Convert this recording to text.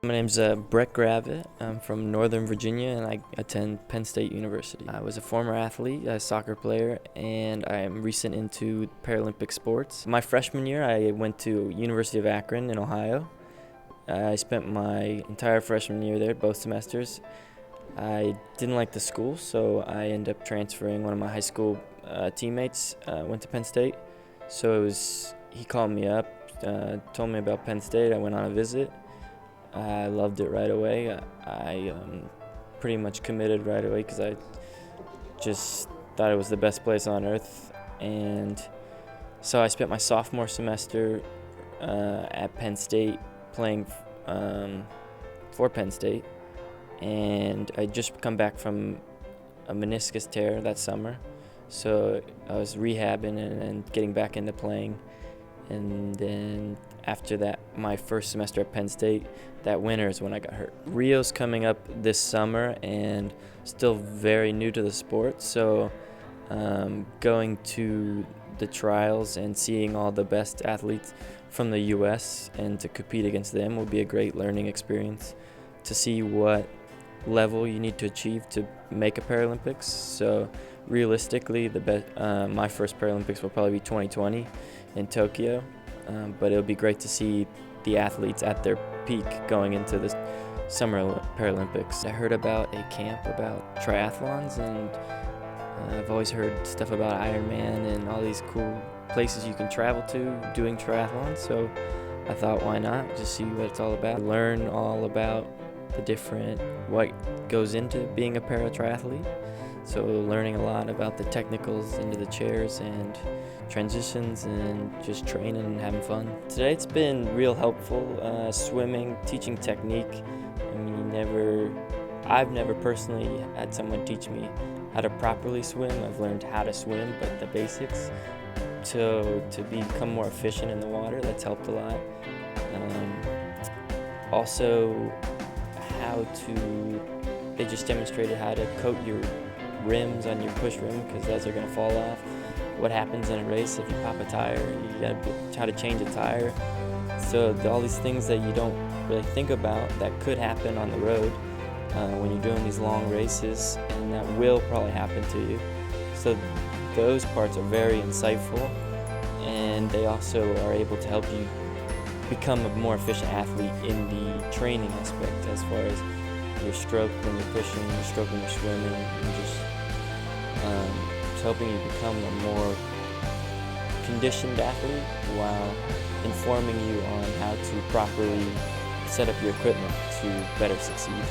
My name's Brett Gravatt. I'm from Northern Virginia and I attend Penn State University. I was a former athlete, a soccer player, and I am recent into Paralympic sports. My freshman year, I went to University of Akron in Ohio. I spent my entire freshman year there, both semesters. I didn't like the school, so I ended up transferring. One of my high school teammates went to Penn State, so he called me up, told me about Penn State. I went on a visit. I loved it right away. I pretty much committed right away because I just thought it was the best place on earth. And so I spent my sophomore semester at Penn State playing for Penn State. And I just come back from a meniscus tear that summer. So I was rehabbing and getting back into playing. And then after that, my first semester at Penn State, that winter is when I got hurt. Rio's coming up this summer and still very new to the sport, so going to the trials and seeing all the best athletes from the U.S. and to compete against them will be a great learning experience to see what level you need to achieve to make a Paralympics. So realistically, my first Paralympics will probably be 2020 in Tokyo, but it'll be great to see the athletes at their peak going into the Summer Paralympics. I heard about a camp about triathlons, and I've always heard stuff about Ironman and all these cool places you can travel to doing triathlons, so I thought, why not just see what it's all about, learn all about what goes into being a para-triathlete. So learning a lot about the technicals into the chairs and transitions and just training and having fun. Today it's been real helpful, swimming, teaching technique. I mean, I've never personally had someone teach me how to properly swim. I've learned how to swim, but the basics. To become more efficient in the water, that's helped a lot. Also, they just demonstrated how to coat your rims on your push rim, because those are going to fall off. What happens in a race if you pop a tire? You got to how to change a tire. So all these things that you don't really think about that could happen on the road when you're doing these long races, and that will probably happen to you. So those parts are very insightful, and they also are able to help you become a more efficient athlete in the training aspect, as far as your stroke when you're pushing, your stroke when you're swimming, and just helping you become a more conditioned athlete while informing you on how to properly set up your equipment to better succeed.